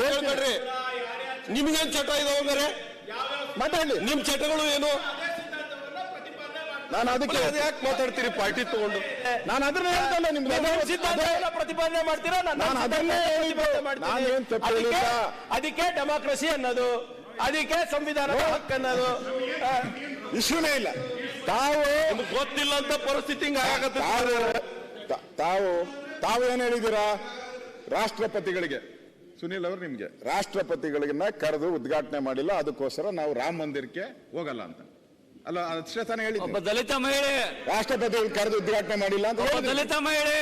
ಹೇಳ್ಬೇಡ್ರಿ. ನಿಮ್ಗೇನ್ ಚಟ ಇದಾವೆ ಮಾತಾಡ್ಲಿ, ನಿಮ್ ಚಟಗಳು ಏನು? ನಾನು ಅದಕ್ಕೆ ಯಾಕೆ ಮಾತಾಡ್ತೀರಿ ಪಾರ್ಟಿ ತಗೊಂಡು? ನಾನು ಅದನ್ನ ಹೇಳ್ತಲ್ಲ, ನಿಮ್ಗೆ ಪ್ರತಿಪಾದನೆ ಮಾಡ್ತೀರಾ? ನಾನು ಅದನ್ನೇ ಅದಕ್ಕೆ ಡೆಮಾಕ್ರಸಿ ಅನ್ನೋದು, ಅದಕ್ಕೆ ಸಂವಿಧಾನದ ಹಕ್ಕು ಅನ್ನೋದು ಇಶ್ಯೂನೇ ಇಲ್ಲ. ತಾವು ಗೊತ್ತಿಲ್ಲ ಅಂತ ಪರಿಸ್ಥಿತಿ ತಾವು ಏನ್ ಹೇಳಿದ್ದೀರಾ? ರಾಷ್ಟ್ರಪತಿಗಳಿಗೆ, ಸುನೀಲ್ ಅವರು ನಿಮ್ಗೆ ರಾಷ್ಟ್ರಪತಿಗಳಿಗನ್ನ ಕರೆದು ಉದ್ಘಾಟನೆ ಮಾಡಿಲ್ಲ, ಅದಕ್ಕೋಸ್ಕರ ನಾವು ರಾಮ ಮಂದಿರಕ್ಕೆ ಹೋಗಲ್ಲ ಅಂತ ಅಲ್ಲ, ಅಷ್ಟೇ ತಾನೇ ಹೇಳಿ. ಒಬ್ಬ ದಲಿತ ಮಹಿಳೆ ರಾಷ್ಟ್ರಪತಿಗಳು ಕರೆದು ಉದ್ಘಾಟನೆ ಮಾಡಿಲ್ಲ ಅಂತ ದಲಿತ ಮಹಿಳೆ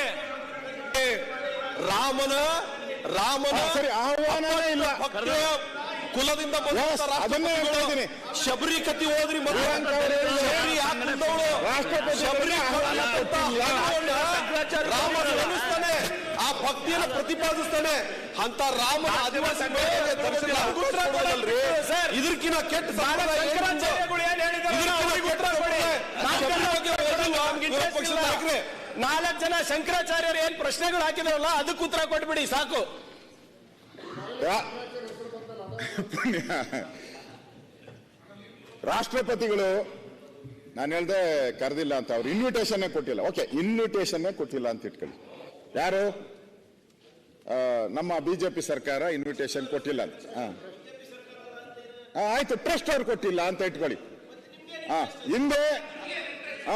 ರಾಮನ ಸರಿ ಆಹ್ವಾನವೇ ಇಲ್ಲ, ಕುಲದಿಂದ ಅದನ್ನೇ ಹೇಳ್ತಾ ಇದ್ದೀನಿ. ಶಬರಿ ಕತಿ ಹೋದ್ರಿ ರಾಮನಿಸ್ತಾನೆ, ಆ ಭಕ್ತಿಯನ್ನು ಪ್ರತಿಪಾದಿಸ್ತಾನೆ ಅಂತ ರಾಮನ ಆದಿವಾಸಿ ಇದಕ್ಕಿನ ಕೆಟ್ಟ ನಾಲ್ಕು ಜನ ಶಂಕರಾಚಾರ್ಯರು ಏನ್ ಪ್ರಶ್ನೆಗಳು ಹಾಕಿದಾರಲ್ಲ ಅದಕ್ಕೆ ಉತ್ತರ ಕೊಟ್ಬಿಡಿ ಸಾಕು. ರಾಷ್ಟ್ರಪತಿಗಳು ನಾನು ಹೇಳ್ದೆ ಕರೆದಿಲ್ಲ ಅಂತ, ಅವ್ರು ಇನ್ವಿಟೇಷನ್ ಕೊಟ್ಟಿಲ್ಲ. ಓಕೆ, ಇನ್ವಿಟೇಷನ್ ಕೊಟ್ಟಿಲ್ಲ ಅಂತ ಇಟ್ಕೊಳ್ಳಿ. ಯಾರು? ನಮ್ಮ ಬಿಜೆಪಿ ಸರ್ಕಾರ ಇನ್ವಿಟೇಷನ್ ಕೊಟ್ಟಿಲ್ಲ ಅಂತ. ಆಯ್ತು, ಟ್ರಸ್ಟ್ ಅವ್ರು ಕೊಟ್ಟಿಲ್ಲ ಅಂತ ಇಟ್ಕೊಳ್ಳಿ. ಹಿಂದೆ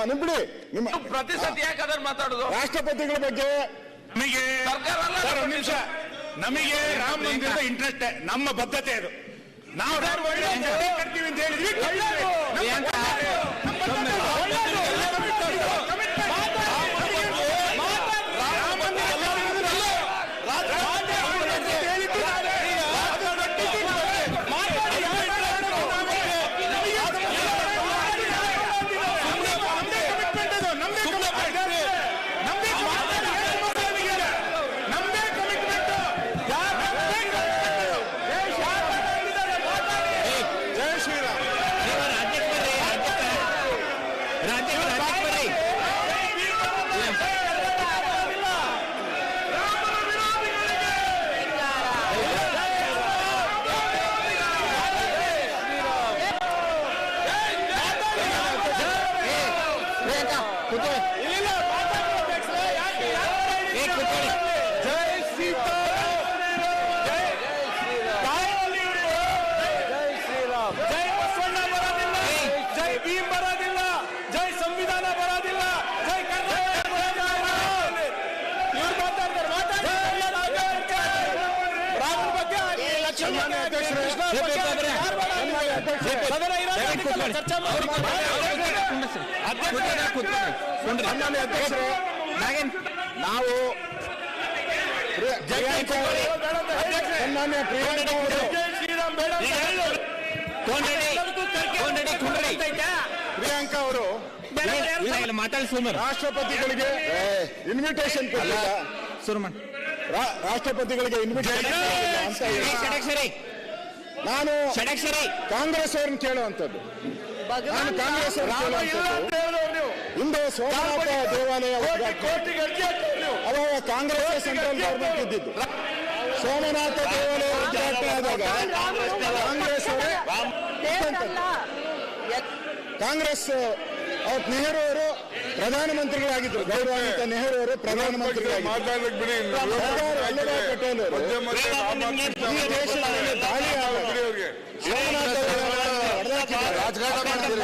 ನಿಂಬಿಡಿ ನಿಮ್ಮ ಮಾತಾಡೋದು ರಾಷ್ಟ್ರಪತಿಗಳ ಬಗ್ಗೆ. ನಿಮಿಷ, ನಮಗೆ ರಾಮ ಮಂದಿರದ ಇಂಟ್ರೆಸ್ಟ್, ನಮ್ಮ ಬದ್ಧತೆ ಅದು. ನಾವು ಕಟ್ತೀವಿ ಅಂತ ಹೇಳಿದ್ವಿ. ನಾವು ಪ್ರಿಯಾಂಕಾ ಅವರು ರಾಷ್ಟ್ರಪತಿಗಳಿಗೆ ಇನ್ವಿಟೇಷನ್ ಕೊಟ್ಟಿಲ್ಲ. ರಾಷ್ಟ್ರಪತಿಗಳಿಗೆ ಇನ್ವಿಟೇಷನ್ ನಾನು ಕಾಂಗ್ರೆಸ್ ಅವ್ರನ್ನ ಕೇಳುವಂಥದ್ದು. ನಾನು ಕಾಂಗ್ರೆಸ್ ಹಿಂದೆ ಸೋಮನಾಥ ದೇವಾಲಯ ಅವಾಗ ಕಾಂಗ್ರೆಸ್ ಸೆಂಟ್ರಲ್ ಗವರ್ಮೆಂಟ್ ಇದ್ದಿದ್ದು. ಸೋಮನಾಥ ದೇವಾಲಯ ಉದ್ಘಾಟನೆ ಆದಾಗ ಕಾಂಗ್ರೆಸ್ ಅವತ್ತು ನೆಹರು ಅವರು ಪ್ರಧಾನಮಂತ್ರಿಗಳಾಗಿದ್ರು. ಗೌರವಾನ್ವಿತ ನೆಹರು ಅವರು ಪ್ರಧಾನಮಂತ್ರಿಗಳಾಗಿದ್ರು. ವಲ್ಲಭಾಯ್ ಪಟೇಲ್ ಅವರು ಈ ದೇಶದಲ್ಲಿ ದಾಳಿ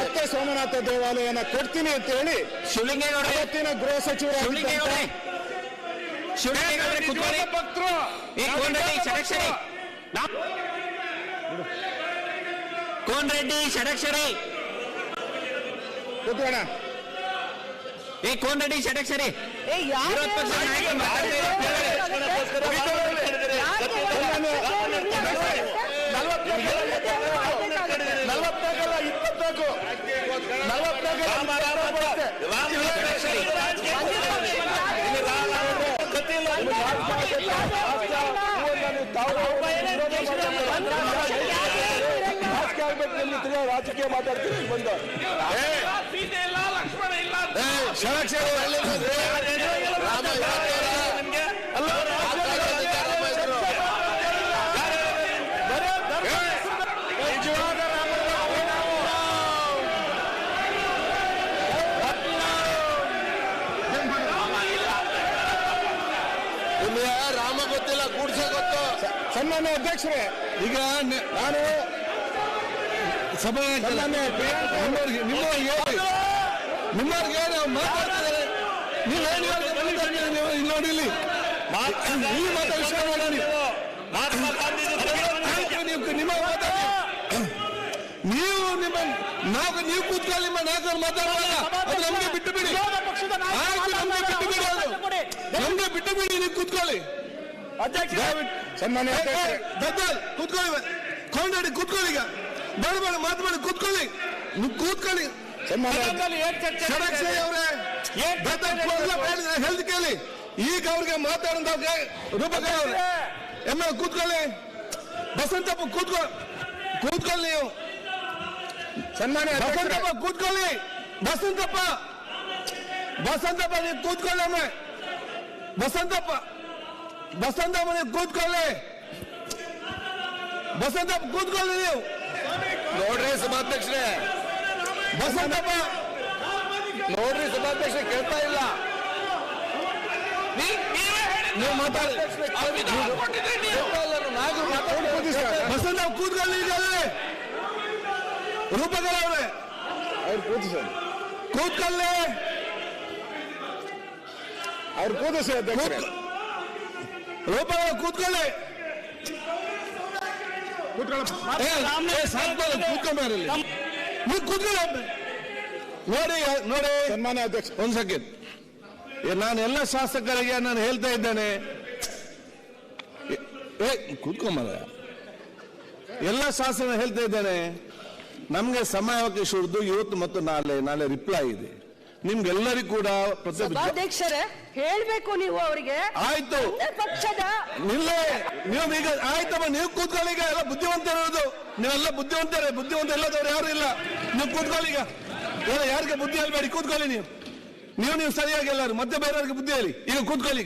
ಮತ್ತೆ ಸೋಮನಾಥ ದೇವಾಲಯನ ಕೊಡ್ತೀನಿ ಅಂತ ಹೇಳಿ ಇವತ್ತಿನ ಗೃಹ ಸಚಿವರಾಗಿದ್ದಂತ ಕೋನ್ ರೆಡ್ಡಿ ಷಡಕ್ಷರಿ ಕೂತ್ಕೋಣ. ಕೋನ್ ರೆಡ್ಡಿ ಷಡಕ್ಷರಿ ವಿರೋಧ ಪಕ್ಷ ನಾಯಕ ರಾಜಕೀಯ ಮಾತಾಡ್ತೀನಿ ಬಂದ ನಿಮಗೆ ರಾಮ ಗೊತ್ತಿಲ್ಲ, ಗೂಡ್ಸೆ ಗೊತ್ತು. ಸನ್ಮಾನ್ಯ ಅಧ್ಯಕ್ಷರೇ, ಈಗ ನಾನು ಸಭೆ ನಿಮ್ಮವ್ರಿಗೆ ಮಾತಾಡ್ತಾರೆ, ನೀವೇನು ಇಲ್ಲಿ ನೋಡಿ, ಇಲ್ಲಿ ಮಾತಾಡ ವಿಷಯ ನೋಡಿ, ನಿಮ್ಮ ಮಾತಾಡಿ, ನೀವು ನಿಮ್ಮ ನೀವು ಕೂತ್ಕೊಳ್ಳಿ, ನಿಮ್ಮ ನಾಯಕರು ಮಾತಾಡುವಾಗ ಅದು ನಮ್ಗೆ ಬಿಟ್ಟು ಬಿಡಿ, ಆಯ್ತು ನಮ್ಗೆ ಬಿಟ್ಟು ಬಿಡಿ, ಅದು ನಮ್ಗೆ ಬಿಟ್ಟು ಬಿಡಿ, ನೀವು ಕೂತ್ಕೊಳ್ಳಿ. ಸನ್ಮಾನ್ಯ ಕೂತ್ಕೊಳ್ಳಿ, ಕೊಂಡಾಡಿ ಕೂತ್ಕೊಳ್ಳಿ, ಈಗ ಬೇಡ ಬೇಡ ಮಾತುಬೇಡಿ, ಕೂತ್ಕೊಳ್ಳಿ, ನೀವು ಕೂತ್ಕೊಳ್ಳಿ. ಷಡಕ್ಷರಿ ಅವರೇ ಹೆಲ್ತ್ ಕೇಳಿ, ಈಗ ಅವ್ರಿಗೆ ಮಾತಾಡೋದವ್ರಿಗೆ ರೂಪಕರ ಎಮ್ಮ ಕೂತ್ಕೊಳ್ಳಿ, ಬಸಂತಪ್ಪ ಕೂತ್ಕೊಳ್ಳಿ ನೀವು, ಸನ್ಮಾನ್ಯ ಬಸಂತಪ್ಪ ಕೂತ್ಕೊಳ್ಳಿ, ಬಸಂತಪ್ಪ ನೀವು ಕೂತ್ಕೊಳ್ಳಿ, ಅಮ್ಮ ಬಸಂತಪ್ಪ ನೀವು ಕೂತ್ಕೊಳ್ಳಿ, ಬಸಂತಪ್ಪ ಕೂತ್ಕೊಳ್ಳಿ ನೀವು. ನೋಡ್ರಿ ಸಭಾಧ್ಯಕ್ಷರೇ, ಬಸಂತಪ್ಪ ನೋಡ್ರಿ ಸಭಾಧ್ಯಕ್ಷರೇ, ಕೇಳ್ತಾ ಇಲ್ಲ. ನೀವು ಮಾತಾಡಿ, ಬಸಂತಪ್ಪ ಕೂತ್ಕೊಳ್ಳಿ, ಈಗ ರೂಪಕರ ಅವರೇ ಅವ್ರು ಕೂತಿಸ ಕೂತ್ಕೊಳ್ಳಿ, ಅವ್ರು ಕೂತಿಸಿ ಅಧ್ಯಕ್ಷರೇ. ರೂಪಕರ ಕೂತ್ಕೊಳ್ಳಿ, ಕೂತ್ಕೊಂಡ್ಬಾರಲ್ಲಿ ನೀವು ಕೂತ್ಕೊಳ್ಳಿ. ನೋಡಿ ಸನ್ಮಾನ್ಯ ಅಧ್ಯಕ್ಷ, ಒಂದ್ ಸೆಕೆಂಡ್, ನಾನು ಎಲ್ಲ ಶಾಸಕರಿಗೆ ನಾನು ಹೇಳ್ತಾ ಇದ್ದೇನೆ, ಕೂತ್ಕೊಂಬಲ್ಲ, ಎಲ್ಲ ಶಾಸಕ ಹೇಳ್ತಾ ಇದ್ದೇನೆ, ನಮ್ಗೆ ಸಮಯಾವಕಾಶ ಇರುವುದು ಇವತ್ತು ಮತ್ತು ನಾಳೆ ರಿಪ್ಲೈ ಇದೆ. ನಿಮ್ಗೆಲ್ಲರಿಗೂ ಕೂಡ ಅಧ್ಯಕ್ಷರೇ ಹೇಳ್ಬೇಕು ನೀವು ಅವರಿಗೆ. ಆಯ್ತು, ಪಕ್ಷದ ನಿಲ್ಲೇ ನೀವು ಈಗ ಆಯ್ತಮ್ಮ, ನೀವು ಕೂತ್ಕೊಳ್ಳಿ, ಈಗ ಎಲ್ಲ ಬುದ್ಧಿವಂತರಿರೋದು ನೀವೆಲ್ಲ ಬುದ್ಧಿವಂತ ಇಲ್ಲದವ್ರು ಯಾರು ಇಲ್ಲ, ನೀವು ಕೂತ್ಕೊಳ್ಳಿ, ಈಗ ಯಾರಿಗೆ ಬುದ್ಧಿ ಹೇಳ್ಬೇಡಿ, ಕೂತ್ಕೊಳ್ಳಿ ನೀವು ಸರಿಯಾಗಿ ಎಲ್ಲರೂ ಮತ್ತೆ ಬೇರೆಯವ್ರಿಗೆ ಬುದ್ಧಿ ಹೇಳಿ, ಈಗ ಕೂತ್ಕೊಳ್ಳಿ,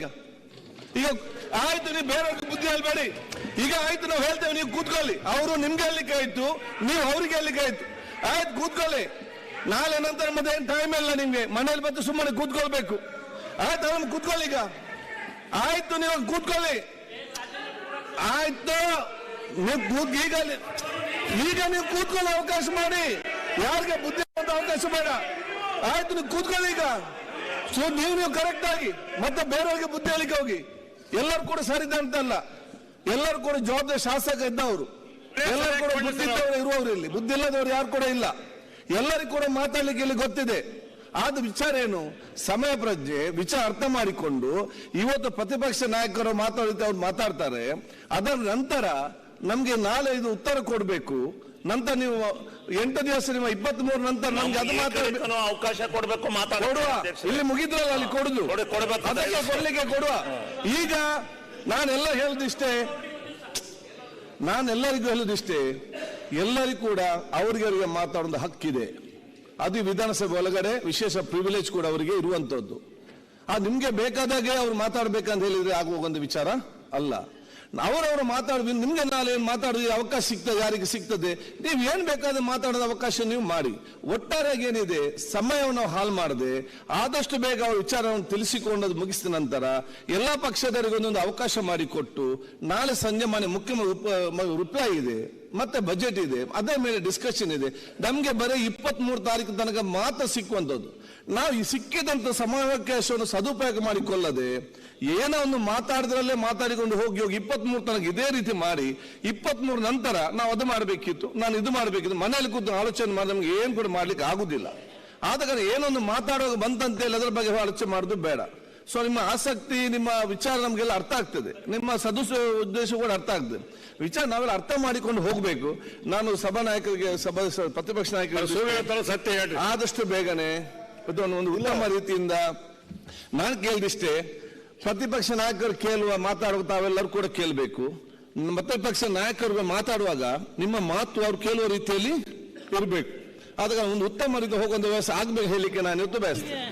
ಈಗ ಆಯ್ತು, ನೀವು ಬೇರೆಯವ್ರಿಗೆ ಬುದ್ಧಿ ಹೇಳ್ಬೇಡಿ, ಈಗ ಆಯ್ತು, ನಾವು ಹೇಳ್ತೇವೆ, ನೀವು ಕೂತ್ಕೊಳ್ಳಿ, ಅವರು ನಿಮ್ಗೆ ಹೇಳಲಿಕ್ಕೆ ಆಯ್ತು, ನೀವು ಅವ್ರಿಗೆ ಹೇಳಲಿಕ್ಕೆ ಆಯ್ತು, ಆಯ್ತು ಕೂತ್ಕೊಳ್ಳಿ, ನಾಳೆ ನಂತರ ಮತ್ತೆ ಏನು ಟೈಮ್ ಇಲ್ಲ ನಿಮ್ಗೆ, ಮನೇಲಿ ಬಂದು ಸುಮ್ಮನೆ ಕೂತ್ಕೊಳ್ಬೇಕು, ಆಯ್ತು ಅವ್ರನ್ನ ಕೂತ್ಕೊಳ್ಳಿ, ಈಗ ಆಯ್ತು, ನೀವು ಕೂತ್ಕೊಳ್ಳಿ, ಆಯ್ತು, ಈಗ ನೀವು ಕೂತ್ಕೊಳ್ಳೋ ಅವಕಾಶ ಮಾಡಿ, ಯಾರಿಗೆ ಬುದ್ಧಿ ಅಂತ ಅವಕಾಶ ಬೇಡ, ಆಯ್ತು ನೀವು ಕೂತ್ಕೊಳ್ಳಿ, ಈಗ ನೀವು ಕರೆಕ್ಟ್ ಆಗಿ ಮತ್ತೆ ಬೇರೆಯವ್ರಿಗೆ ಬುದ್ಧಿ ಹೇಳಿಕೆ ಹೋಗಿ, ಎಲ್ಲರೂ ಕೂಡ ಸರಿದ ಅಂತಲ್ಲ, ಎಲ್ಲರೂ ಕೂಡ ಜವಾಬ್ದಾರಿ ಶಾಸಕ ಇದ್ದವರು, ಎಲ್ಲರೂ ಕೂಡ ಬುದ್ಧಿ ಇದ್ದವರು ಇರುವವರು, ಇಲ್ಲಿ ಬುದ್ಧಿ ಇಲ್ಲದವರು ಯಾರು ಕೂಡ ಇಲ್ಲ, ಎಲ್ಲರಿಗೂ ಕೂಡ ಮಾತಾಡ್ಲಿಕ್ಕೆ ಇಲ್ಲಿ ಗೊತ್ತಿದೆ. ಆದ ವಿಚಾರ ಏನು, ಸಮಯ ಪ್ರಜ್ಞೆ ವಿಚಾರ ಅರ್ಥ ಮಾಡಿಕೊಂಡು ಇವತ್ತು ಪ್ರತಿಪಕ್ಷ ನಾಯಕರು ಅವ್ರು ಮಾತಾಡ್ತಾರೆ, ಅದರ ನಂತರ ನಮ್ಗೆ ನಾಳೆ ಇದು ಉತ್ತರ ಕೊಡಬೇಕು, ನಂತರ ನೀವು 8 ದಿವಸ ನಿಮ್ಮ 23 ನಂತರ ನಮ್ಗೆ ಅದು ಮಾತಾಡಬೇಕು, ಅವಕಾಶ ಕೊಡಬೇಕು, ಕೊಡುವ, ಇಲ್ಲಿ ಮುಗಿದ್ರಲ್ಲ ಅಲ್ಲಿ ಕೊಡುದು, ಅದಕ್ಕೆ ಕೊಡ್ಲಿಕ್ಕೆ ಕೊಡುವ. ಈಗ ನಾನೆಲ್ಲರಿಗೂ ಹೇಳುದಿಷ್ಟೇ, ಎಲ್ಲರಿಗೂ ಕೂಡ ಅವ್ರಿಗೆ ಮಾತಾಡೋ ಹಕ್ಕಿದೆ, ಅದು ವಿಧಾನಸಭೆ ಒಳಗಡೆ ವಿಶೇಷ ಪ್ರಿವಿಲೇಜ್ ಕೂಡ ಅವರಿಗೆ ಇರುವಂತದ್ದು. ನಿಮ್ಗೆ ಬೇಕಾದಾಗೆ ಅವ್ರು ಮಾತಾಡ್ಬೇಕಂತ ಹೇಳಿದ್ರೆ ಆಗುವ ಒಂದು ವಿಚಾರ ಅಲ್ಲ. ಅವರವರು ಮಾತಾಡ್ಬೇಕು, ನಿಮ್ಗೆ ನಾಳೆ ಏನು ಮಾತಾಡೋದು ಅವಕಾಶ ಸಿಗ್ತದೆ, ಯಾರಿಗೆ ಸಿಗ್ತದೆ, ನೀವು ಏನ್ ಬೇಕಾದ್ರೆ ಮಾತಾಡೋದ ಅವಕಾಶ ನೀವು ಮಾಡಿ. ಒಟ್ಟಾರೆಯಾಗಿ ಏನಿದೆ, ಸಮಯವನ್ನು ನಾವು ಹಾಳು ಮಾಡದೆ ಆದಷ್ಟು ಬೇಗ ಅವ್ರ ವಿಚಾರವನ್ನು ತಿಳಿಸಿಕೊಂಡದ್ದು ಮುಗಿಸಿದ ನಂತರ ಎಲ್ಲಾ ಪಕ್ಷದವರಿಗೆ ಒಂದೊಂದು ಅವಕಾಶ ಮಾಡಿಕೊಟ್ಟು, ನಾಳೆ ಸಂಜೆ ಮನೆ ಮುಖ್ಯ ರಿಪ್ಲೈ ಇದೆ, ಮತ್ತೆ ಬಜೆಟ್ ಇದೆ, ಅದರ ಮೇಲೆ ಡಿಸ್ಕಷನ್ ಇದೆ. ನಮ್ಗೆ ಬರೀ 23 ತಾರೀಕು ತನಕ ಮಾತ್ರ ಸಿಕ್ಕುವಂಥದ್ದು. ನಾವು ಈ ಸಿಕ್ಕಿದಂತ ಸಮಯಾವಕಾಶವನ್ನು ಸದುಪಯೋಗ ಮಾಡಿಕೊಳ್ಳದೆ ಏನೋ ಒಂದು ಮಾತಾಡಿದ್ರಲ್ಲೇ ಮಾತಾಡಿಕೊಂಡು ಹೋಗಿ 23 ತನಕ ಇದೇ ರೀತಿ ಮಾಡಿ 23 ನಂತರ ನಾವು ಅದು ಮಾಡಬೇಕಿತ್ತು, ನಾನು ಇದು ಮಾಡಬೇಕಿತ್ತು, ಮನೆಯಲ್ಲಿ ಕೂತು ಆಲೋಚನೆ ಮಾಡಿ ನಮ್ಗೆ ಏನು ಕೂಡ ಮಾಡ್ಲಿಕ್ಕೆ ಆಗುದಿಲ್ಲ. ಆದ ಕಾರಣ ಏನೊಂದು ಮಾತಾಡುವಾಗ ಬಂತಂತೇಳಿ ಅದರ ಬಗ್ಗೆ ಆಲೋಚನೆ ಮಾಡೋದು ಬೇಡ. ಸೊ ನಿಮ್ಮ ಆಸಕ್ತಿ, ನಿಮ್ಮ ವಿಚಾರ ನಮಗೆಲ್ಲ ಅರ್ಥ ಆಗ್ತದೆ, ನಿಮ್ಮ ಸದಸ್ಯ ಉದ್ದೇಶ ಕೂಡ ಅರ್ಥ ಆಗ್ತದೆ, ವಿಚಾರ ನಾವೆಲ್ಲ ಅರ್ಥ ಮಾಡಿಕೊಂಡು ಹೋಗ್ಬೇಕು. ನಾನು ಸಭಾ ನಾಯಕರಿಗೆ ಪ್ರತಿಪಕ್ಷ ನಾಯಕರಿಗೆ ಸತ್ಯ ಹೇಳಿ, ಆದಷ್ಟು ಬೇಗನೆ ಒಂದು ಉತ್ತಮ ರೀತಿಯಿಂದ ನಾನು ಕೇಳಿದಿಷ್ಟೇ, ಪ್ರತಿಪಕ್ಷ ನಾಯಕರು ಮಾತಾಡುವ ತಾವೆಲ್ಲರೂ ಕೂಡ ಕೇಳಬೇಕು. ಪ್ರತಿಪಕ್ಷ ನಾಯಕರು ಮಾತಾಡುವಾಗ ನಿಮ್ಮ ಮಾತು ಅವ್ರು ಕೇಳುವ ರೀತಿಯಲ್ಲಿ ಇರಬೇಕು. ಆದಾಗ ಒಂದು ಉತ್ತಮ ರೀತಿ ಹೋಗುವಂತ ವ್ಯವಸ್ಥೆ ಆಗ್ಬೇಕು ಹೇಳಲಿಕ್ಕೆ ನಾನು ಇವತ್ತು ಬಯಸ್ತೇನೆ.